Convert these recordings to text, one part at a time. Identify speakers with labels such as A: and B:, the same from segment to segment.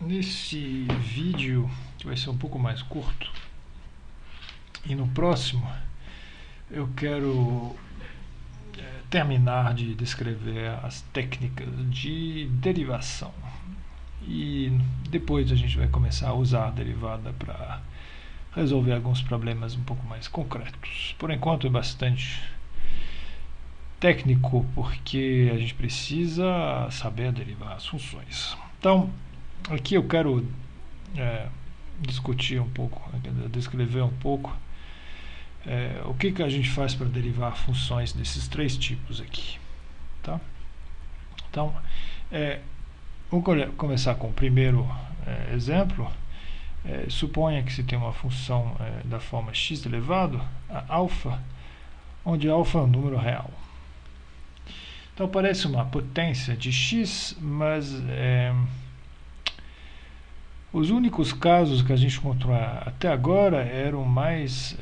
A: nesse vídeo, que vai ser um pouco mais curto, e no próximo eu quero terminar de descrever as técnicas de derivação. E depois a gente vai começar a usar a derivada para resolver alguns problemas um pouco mais concretos. Por enquanto é bastante técnico, porque a gente precisa saber derivar as funções. Então, aqui eu quero discutir um pouco, descrever um pouco o que a gente faz para derivar funções desses três tipos aqui. Tá? Então, vamos começar com o primeiro exemplo. Suponha que se tem uma função da forma x elevado a alfa, onde alfa é um número real. Então parece uma potência de x, mas os únicos casos que a gente encontrou até agora eram mais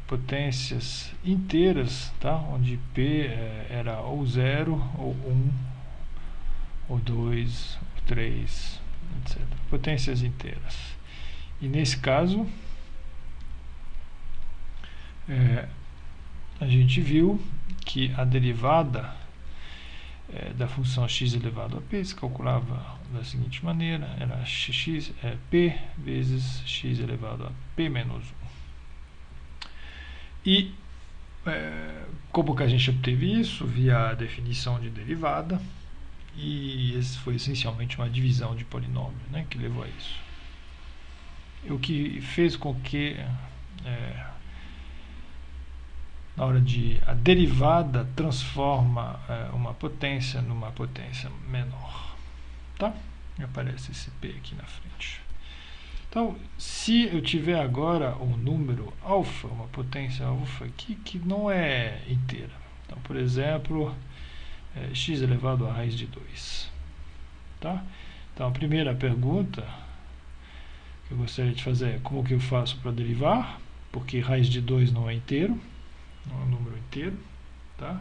A: potências inteiras, tá? Onde p era ou 0, ou 1, ou 2, ou 3, etc. Potências inteiras. E nesse caso, a gente viu que a derivada da função x elevado a p se calculava da seguinte maneira: era p vezes x elevado a p menos 1. E como que a gente obteve isso? Via a definição de derivada, e esse foi essencialmente uma divisão de polinômio, né, que levou a isso. O que fez com que na hora de a derivada transforma uma potência numa potência menor, tá? E aparece esse p aqui na frente. Então, se eu tiver agora um número alfa, uma potência alfa aqui que não é inteira, então, por exemplo, x elevado a raiz de 2, tá? Então, a primeira pergunta que eu gostaria de fazer é: como que eu faço para derivar? Porque raiz de 2 não é inteiro, não é um número inteiro, tá?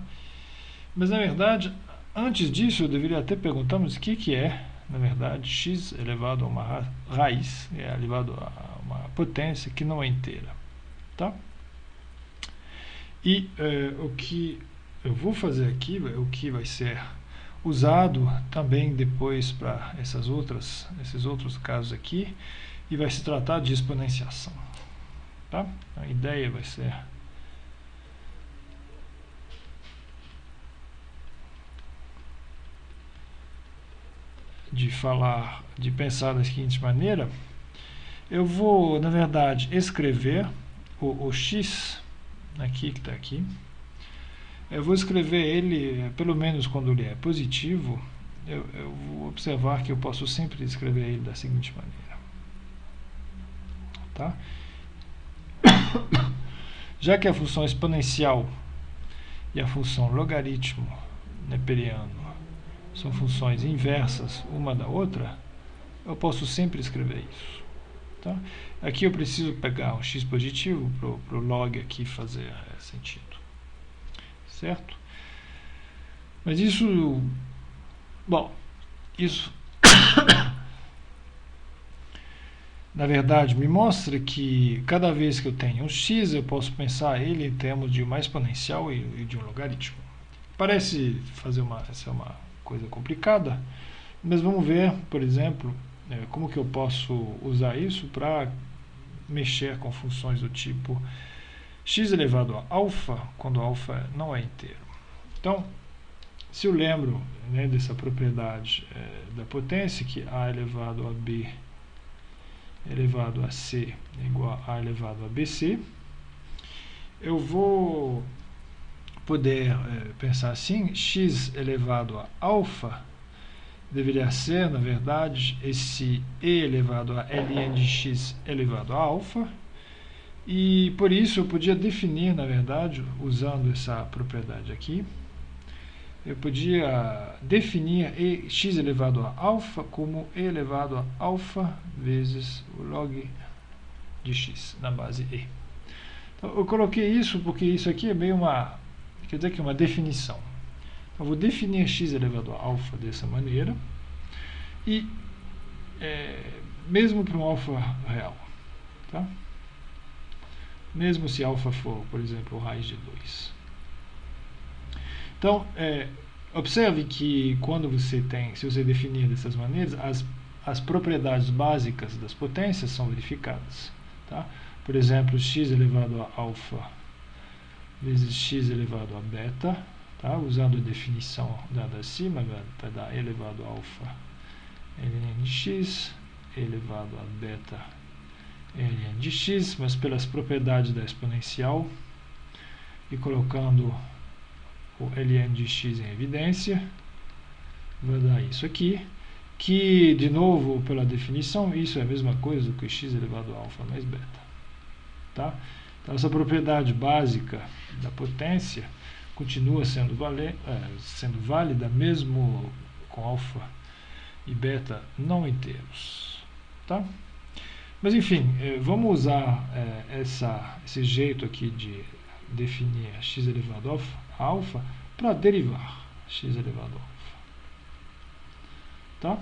A: Mas na verdade, antes disso eu deveria até perguntar, mas o que é, na verdade, x elevado a uma raiz, elevado a uma potência que não é inteira, tá? E o que eu vou fazer aqui, o que vai ser usado também depois para esses outros casos aqui, e vai se tratar de exponenciação, tá? A ideia vai ser de pensar da seguinte maneira: eu vou, na verdade, escrever o x aqui, que está aqui. Eu vou escrever ele, pelo menos quando ele é positivo, eu vou observar que eu posso sempre escrever ele da seguinte maneira, tá? Já que a função exponencial e a função logaritmo neperiano são funções inversas uma da outra, eu posso sempre escrever isso, tá? Aqui eu preciso pegar um x positivo para o log aqui fazer sentido, certo? Mas isso, bom, isso na verdade me mostra que cada vez que eu tenho um x, eu posso pensar ele em termos de uma exponencial e de um logaritmo. Parece ser uma coisa complicada, mas vamos ver, por exemplo, como que eu posso usar isso para mexer com funções do tipo x elevado a alfa, quando alfa não é inteiro. Então, se eu lembro, né, dessa propriedade da potência, que a elevado a b elevado a c é igual a elevado a bc, eu vou poder pensar assim: x elevado a alfa deveria ser, na verdade, esse e elevado a ln de x elevado a alfa, e por isso eu podia definir, na verdade, usando essa propriedade aqui, eu podia definir x elevado a alfa como e elevado a alfa vezes o log de x na base e. Então, eu coloquei isso porque isso aqui é meio quer dizer que é uma definição. Então, eu vou definir x elevado a alfa dessa maneira, e mesmo para um alfa real, tá? Mesmo se alfa for, por exemplo, raiz de 2. Então, observe que quando se você definir dessas maneiras, as propriedades básicas das potências são verificadas, tá? Por exemplo, x elevado a alfa vezes x elevado a beta, tá? Usando a definição dada acima, vai dar elevado a alfa ln de x elevado a beta ln de x, mas pelas propriedades da exponencial e colocando o ln de x em evidência, vai dar isso aqui, que, de novo, pela definição, isso é a mesma coisa que x elevado a alfa mais beta, tá? Então, essa propriedade básica da potência continua sendo válida mesmo com alfa e beta não inteiros, tá? Mas, enfim, vamos usar esse jeito aqui de definir x elevado a alfa para derivar x elevado a alfa, tá?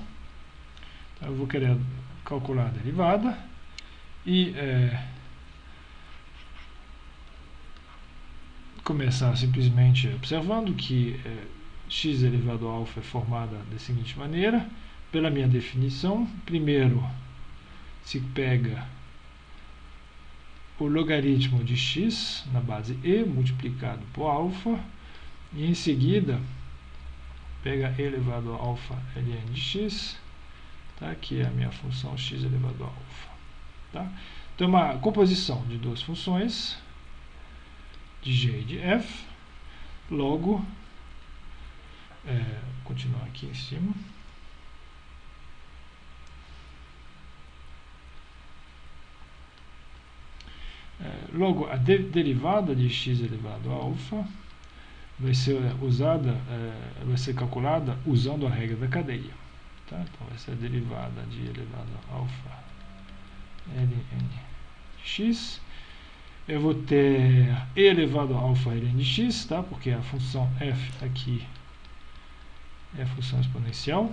A: Então, eu vou querer calcular a derivada e começar simplesmente observando que x elevado a alfa é formada da seguinte maneira. Pela minha definição, primeiro se pega o logaritmo de x na base e multiplicado por alfa, e em seguida pega e elevado a alfa ln de x, tá? Que é a minha função x elevado a alfa, tá? Então, uma composição de duas funções de g e de f, logo, continuar aqui em cima, logo a derivada de x elevado a alfa vai ser calculada usando a regra da cadeia, tá? Então vai ser a derivada de elevado a alfa ln de x. Eu vou ter e elevado a alfa ln de x, tá? Porque a função f aqui é a função exponencial.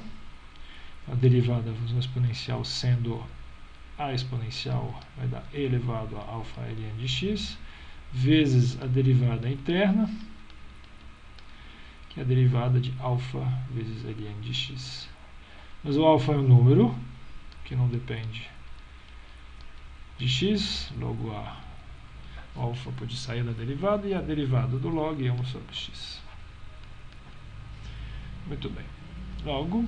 A: A derivada da função exponencial sendo a exponencial vai dar e elevado a alfa ln de x, vezes a derivada interna, que é a derivada de alfa vezes ln de x. Mas o alfa é um número que não depende de x, logo o alfa pode sair da derivada, e a derivada do log é 1 sobre x. Muito bem. Logo,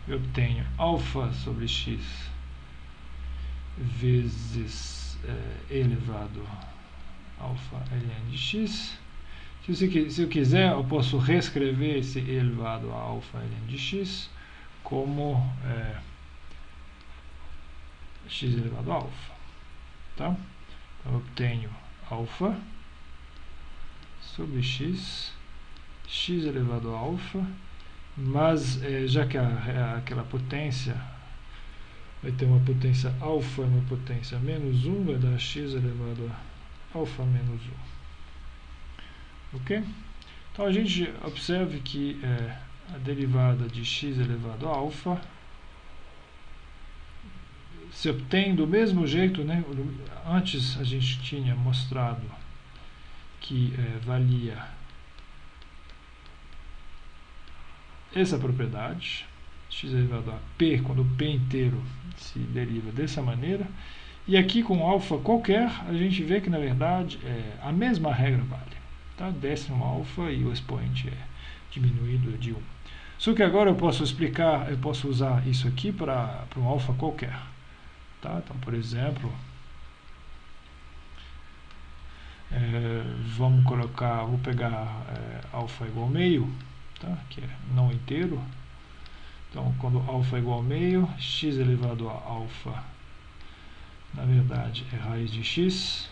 A: eu tenho alfa sobre x vezes e elevado a alfa ln de x. Se eu quiser, eu posso reescrever esse e elevado a alfa ln de x como x elevado a alfa, tá? Então, eu tenho alfa sobre x elevado a alfa, mas já que aquela potência vai ter uma potência alfa e uma potência menos 1, vai dar x elevado a alfa menos 1. Ok? Então a gente observe que a derivada de x elevado a alfa se obtém do mesmo jeito, né? Antes a gente tinha mostrado que valia essa propriedade, x elevado a p, quando o p inteiro se deriva dessa maneira, e aqui com alfa qualquer, a gente vê que na verdade a mesma regra vale, tá? Décimo alfa e o expoente é diminuído de 1. Só que agora eu posso usar isso aqui para um alfa qualquer, tá? Então, por exemplo, vou pegar alfa igual a meio, tá? Que é não inteiro. Então, quando alfa é igual a meio, x elevado a alfa, na verdade, é raiz de x.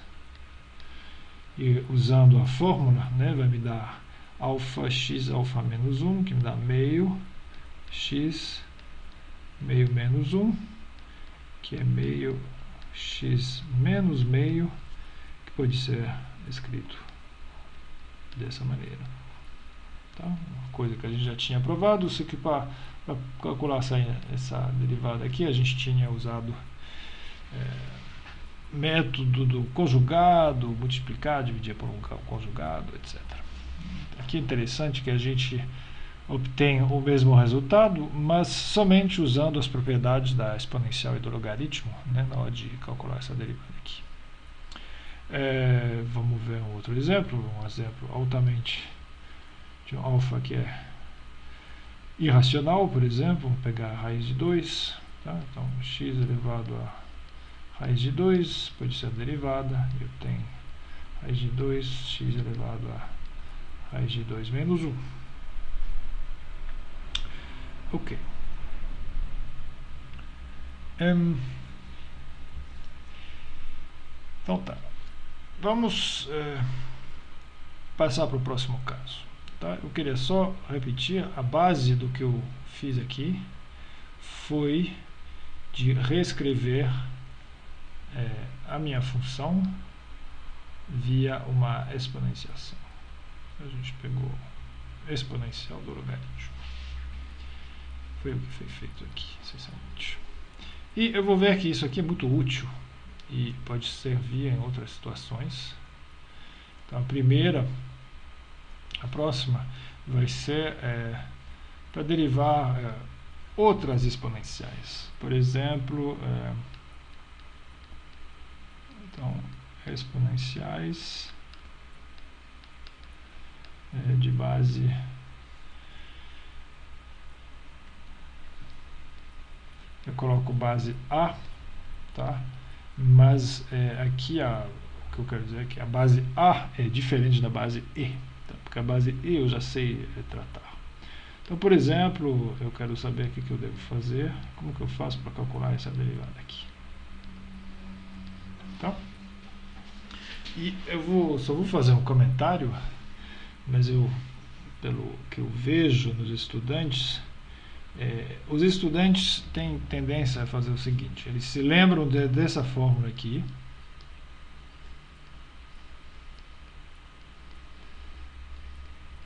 A: E usando a fórmula, né, vai me dar alfa x alfa menos 1, que me dá meio x meio menos 1, que é meio x menos meio, que pode ser escrito dessa maneira. tá? Uma coisa que a gente já tinha provado, isso que para calcular essa derivada aqui, a gente tinha usado método do conjugado, multiplicar, dividir por um conjugado, etc. Aqui é interessante que a gente obtém o mesmo resultado, mas somente usando as propriedades da exponencial e do logaritmo, né, na hora de calcular essa derivada aqui. Vamos ver um outro exemplo, altamente de um alfa que é irracional, por exemplo. Vamos pegar a raiz de 2, tá? Então x elevado a raiz de 2 pode ser a derivada, eu tenho raiz de 2, x elevado a raiz de 2 menos 1. Ok. Então tá. Vamos passar para o próximo caso. Tá? Eu queria só repetir, a base do que eu fiz aqui foi de reescrever a minha função via uma exponenciação. A gente pegou exponencial do logaritmo. Foi o que foi feito aqui, essencialmente. E eu vou ver que isso aqui é muito útil e pode servir em outras situações. Então a próxima vai ser para derivar outras exponenciais. Por exemplo, então, exponenciais de base eu coloco base A, tá? Mas aqui o que eu quero dizer é que a base A é diferente da base E, tá? Porque a base E eu já sei tratar. Então, por exemplo, eu quero saber o que eu devo fazer, como que eu faço para calcular essa derivada aqui. Tá? E eu só vou fazer um comentário, mas pelo que eu vejo nos estudantes, os estudantes têm tendência a fazer o seguinte: eles se lembram dessa fórmula aqui,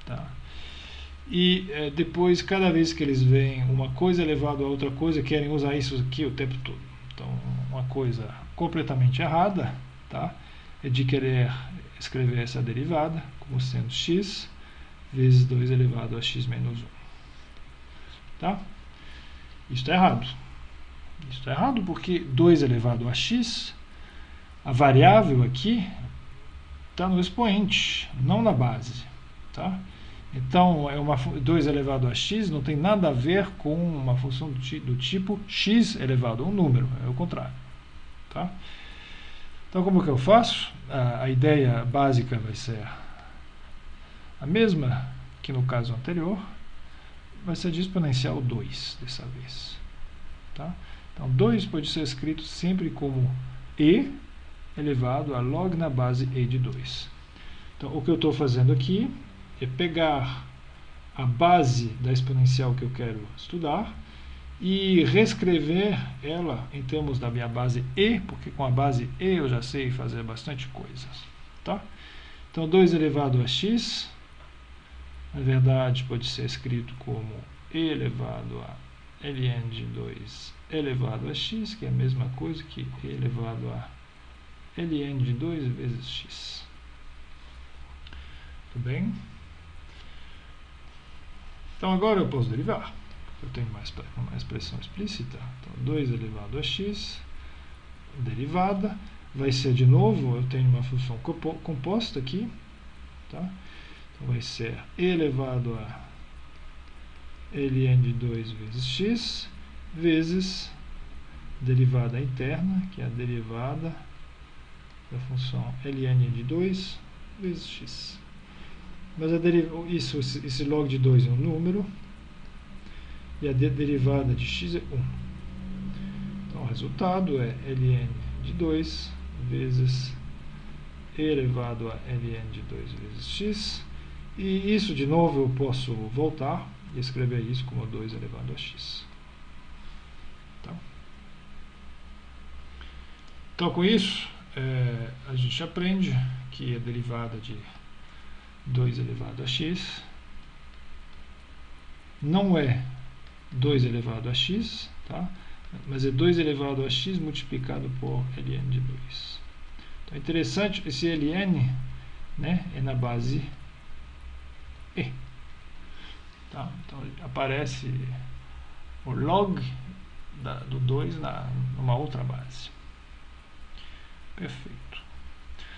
A: tá? E depois, cada vez que eles veem uma coisa elevado a outra coisa, querem usar isso aqui o tempo todo. Então, uma coisa completamente errada, tá? É de querer escrever essa derivada como sendo x vezes 2 elevado a x menos 1. Tá? Isso está errado. Isso está errado porque 2 elevado a x, a variável aqui está no expoente, não na base. Tá? Então, 2 elevado a x não tem nada a ver com uma função do tipo x elevado a um número, é o contrário. Tá? Então, como que eu faço? A ideia básica vai ser a mesma que no caso anterior, vai ser de exponencial 2 dessa vez. Tá? Então, 2 pode ser escrito sempre como e elevado a log na base e de 2. Então, o que eu estou fazendo aqui é pegar a base da exponencial que eu quero estudar e reescrever ela em termos da minha base e, porque com a base e eu já sei fazer bastante coisas. Tá? Então, 2 elevado a x, na verdade, pode ser escrito como e elevado a ln de 2 elevado a x, que é a mesma coisa que e elevado a ln de 2 vezes x. Tudo bem? Então, agora eu posso derivar. Eu tenho uma expressão explícita. Então, 2 elevado a x, derivada, vai ser de novo, eu tenho uma função composta aqui, tá? Então, vai ser e elevado a ln de 2 vezes x, vezes derivada interna, que é a derivada da função ln de 2 vezes x. Mas esse log de 2 é um número, e a derivada de x é 1. Então, o resultado é ln de 2 vezes e elevado a ln de 2 vezes x. E isso, de novo, eu posso voltar e escrever isso como 2 elevado a x. Tá? Então, com isso, a gente aprende que a derivada de 2 elevado a x não é 2 elevado a x, tá? Mas é 2 elevado a x multiplicado por ln de 2. Então é interessante, esse ln, né, é na base e. Tá? Então aparece o log do 2 numa outra base. Perfeito.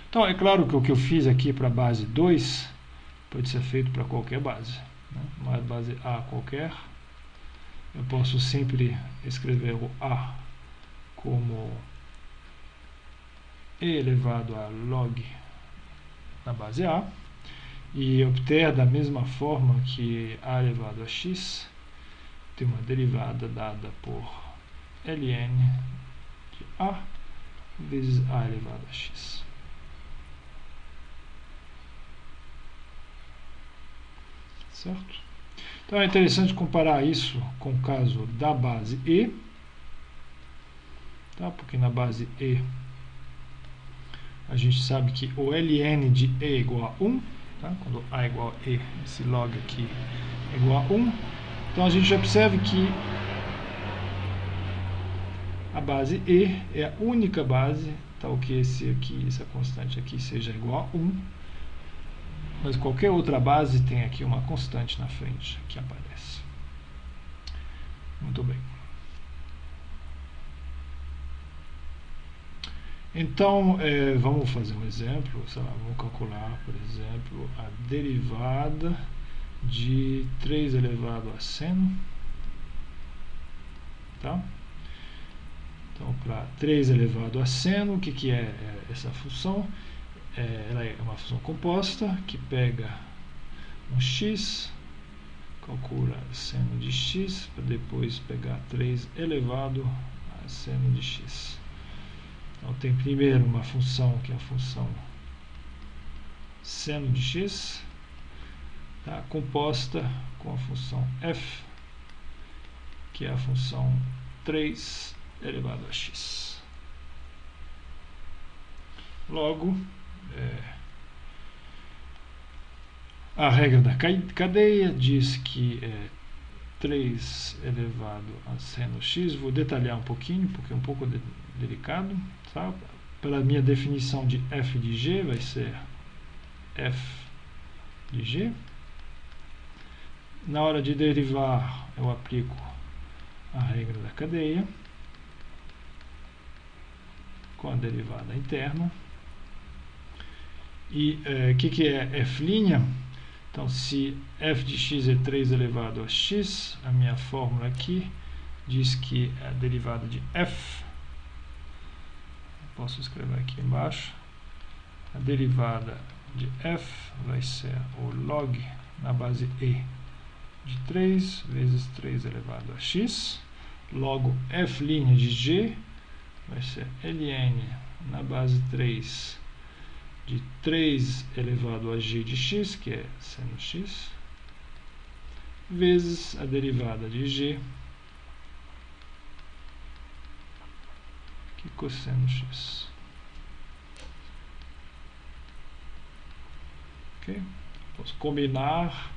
A: Então é claro que o que eu fiz aqui para a base 2 pode ser feito para qualquer base, né? Uma base A qualquer. Eu posso sempre escrever o A como e elevado a log na base A e obter da mesma forma que A elevado a x tem uma derivada dada por ln de A vezes A elevado a x. Certo? Então é interessante comparar isso com o caso da base E, tá? Porque na base E a gente sabe que o ln de E é igual a 1, tá? Quando A é igual a E, esse log aqui é igual a 1. Então a gente observa que a base E é a única base, tal que essa constante aqui seja igual a 1. Mas qualquer outra base tem aqui uma constante na frente que aparece. Muito bem. Então, vamos fazer um exemplo. Sei lá, vamos calcular, por exemplo, a derivada de 3 elevado a seno. Tá? Então, para 3 elevado a seno, o que é essa função? Ela é uma função composta que pega um x, calcula seno de x, para depois pegar 3 elevado a seno de x. Então tem primeiro uma função que é a função seno de x, tá, composta com a função f, que é a função 3 elevado a x. Logo, a regra da cadeia diz que 3 elevado a seno x, vou detalhar um pouquinho, porque é um pouco delicado, tá? Pela minha definição de f de g, vai ser f de g. Na hora de derivar, eu aplico a regra da cadeia, com a derivada interna. E o que é f'? Então, se f de x é 3 elevado a x, a minha fórmula aqui diz que a derivada de f, posso escrever aqui embaixo, a derivada de f vai ser o log na base e de 3 vezes 3 elevado a x, logo f' de g vai ser ln na base 3 de 3 elevado a g de x, que é seno x, vezes a derivada de g, que é cosseno x. Ok? Posso combinar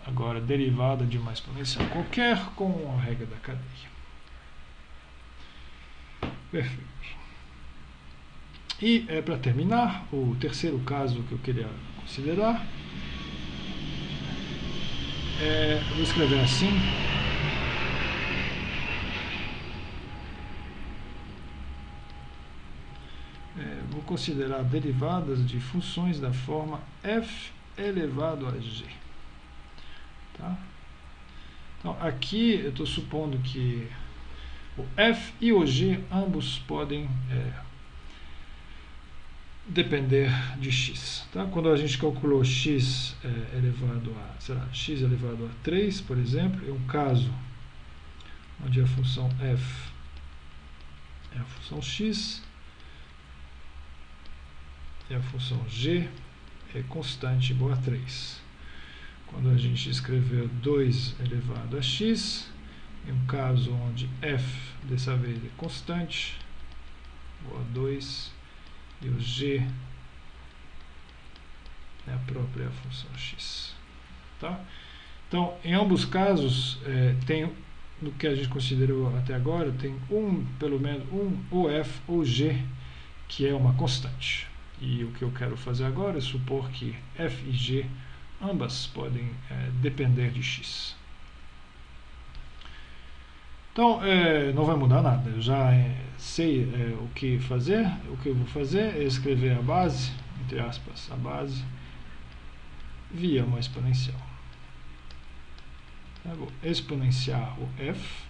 A: agora a derivada de uma exponencial qualquer com a regra da cadeia. Perfeito. E para terminar, o terceiro caso que eu queria considerar, eu vou escrever assim. Vou considerar derivadas de funções da forma f elevado a g. Tá? Então, aqui eu estou supondo que o f e o g ambos podem depender de x. Tá? Quando a gente calculou x elevado a, sei lá, x elevado a 3, por exemplo, é um caso onde a função f é a função x e a função g é constante igual a 3. Quando a gente escreveu 2 elevado a x, em um caso onde f dessa vez é constante, igual a 2, e o g é a própria função x. Tá? Então, em ambos casos, tem, no que a gente considerou até agora, tem pelo menos ou f ou g, que é uma constante. E o que eu quero fazer agora é supor que f e g ambas podem depender de x. Então, não vai mudar nada, eu já sei o que fazer. O que eu vou fazer é escrever a base, entre aspas, a base, via uma exponencial. Eu vou exponenciar o f,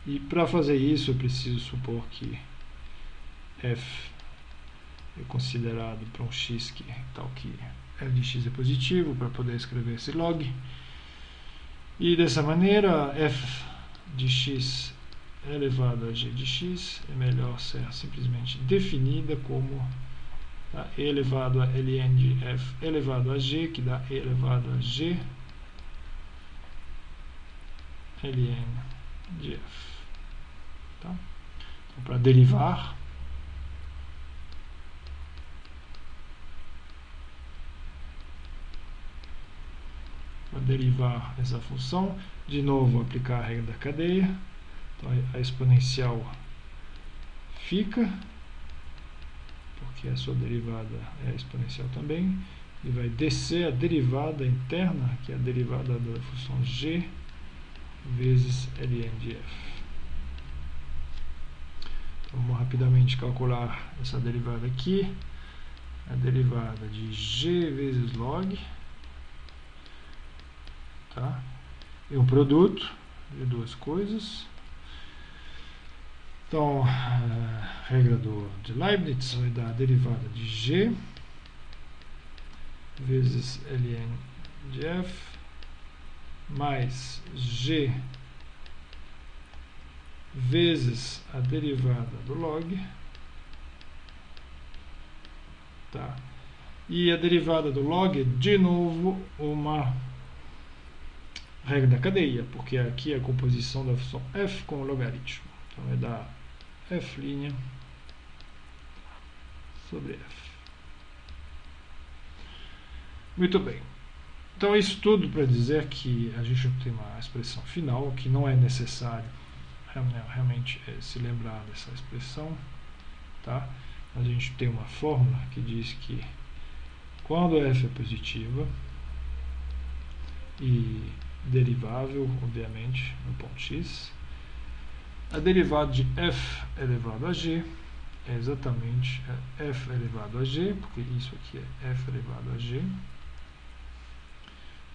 A: e para fazer isso eu preciso supor que f é considerado para um x que tal que f de x é positivo, para poder escrever esse log. E dessa maneira, f de x elevado a g de x é melhor ser simplesmente definida como e elevado a ln de f elevado a g, que dá e elevado a g ln de f. Tá? Então, para derivar, essa função, de novo aplicar a regra da cadeia. Então a exponencial fica, porque a sua derivada é exponencial também, e vai descer a derivada interna, que é a derivada da função g vezes ln de f. Então vamos rapidamente calcular essa derivada aqui. A derivada de g vezes log, tá? E um produto de duas coisas. Então, a regra de Leibniz vai dar a derivada de g vezes ln de f mais g vezes a derivada do log, tá? E a derivada do log é de novo uma regra da cadeia, porque aqui é a composição da função f com o logaritmo. Então vai dar f' sobre f. Muito bem. Então isso tudo para dizer que a gente tem uma expressão final, que não é necessário realmente se lembrar dessa expressão, tá? A gente tem uma fórmula que diz que quando f é positiva e derivável, obviamente, no ponto x, a derivada de f elevado a g é exatamente f elevado a g, porque isso aqui é f elevado a g.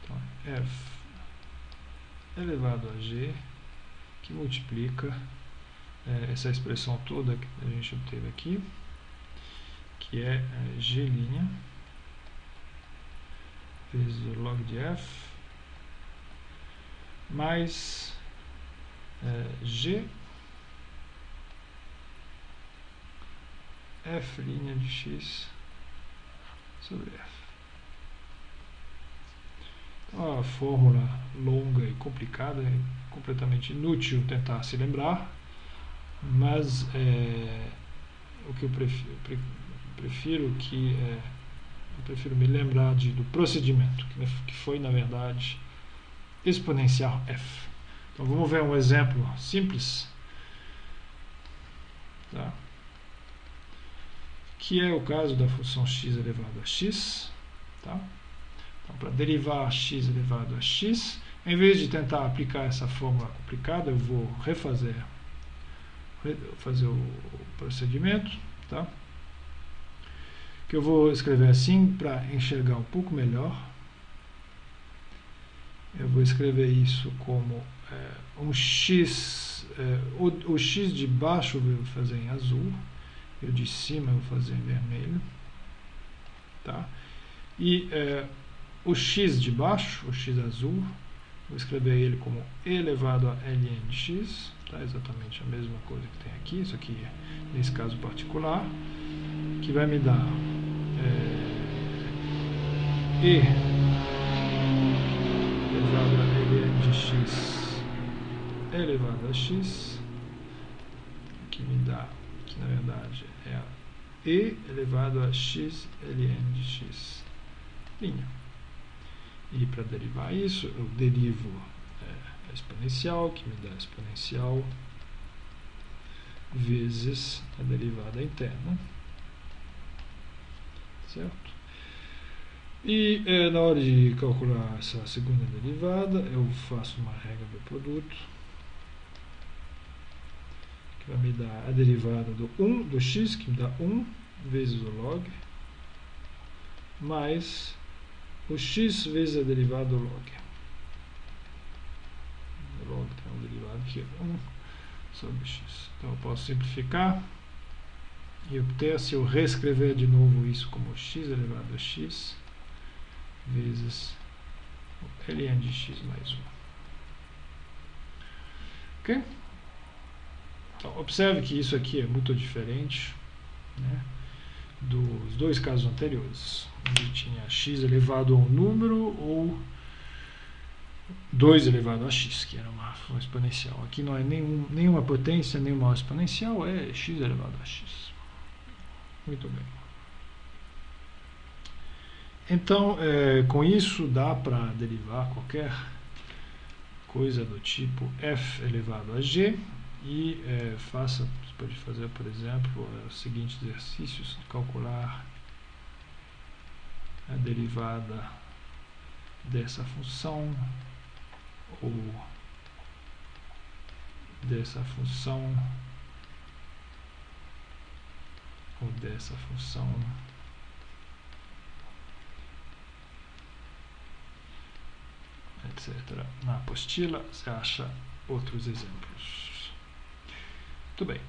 A: Então, f elevado a g, que multiplica essa expressão toda que a gente obteve aqui, que é g' vezes o log de f, mais g f' de x sobre f. Então, a fórmula longa e complicada, é completamente inútil tentar se lembrar, mas o que eu prefiro me lembrar do procedimento, que foi, na verdade, exponenciar f. Então vamos ver um exemplo simples, tá? Que é o caso da função x elevado a x, tá? Então, para derivar x elevado a x, em vez de tentar aplicar essa fórmula complicada, eu vou fazer o procedimento, tá? Que eu vou escrever assim para enxergar um pouco melhor. Eu vou escrever isso como um x, o x de baixo eu vou fazer em azul, e o de cima eu vou fazer em vermelho, tá? E o x de baixo, o x azul, vou escrever ele como e elevado a ln de x, tá? Exatamente a mesma coisa que tem aqui, isso aqui nesse caso particular, que vai me dar e elevado a ln de x elevado a x, que me dá, que na verdade é a e elevado a x ln de x linha. E para derivar isso, eu derivo a exponencial, que me dá a exponencial vezes a derivada interna, certo? E na hora de calcular essa segunda derivada, eu faço uma regra do produto, que vai me dar a derivada do x, que me dá 1 vezes o log, mais o x vezes a derivada do log. O log tem um derivado que é 1 sobre x. Então eu posso simplificar e obter, se eu reescrever de novo isso como x elevado a x vezes o ln de x mais 1. Ok? Então, observe que isso aqui é muito diferente, né, dos dois casos anteriores, onde tinha x elevado a um número ou 2 elevado a x, que era uma exponencial. Aqui não é nenhuma potência, nenhuma exponencial, é x elevado a x. Muito bem. Então, com isso, dá para derivar qualquer coisa do tipo f elevado a g, e você pode fazer, por exemplo, os seguintes exercícios: calcular a derivada dessa função ou dessa função ou dessa função, etc. Na apostila você acha outros exemplos. Muito bem.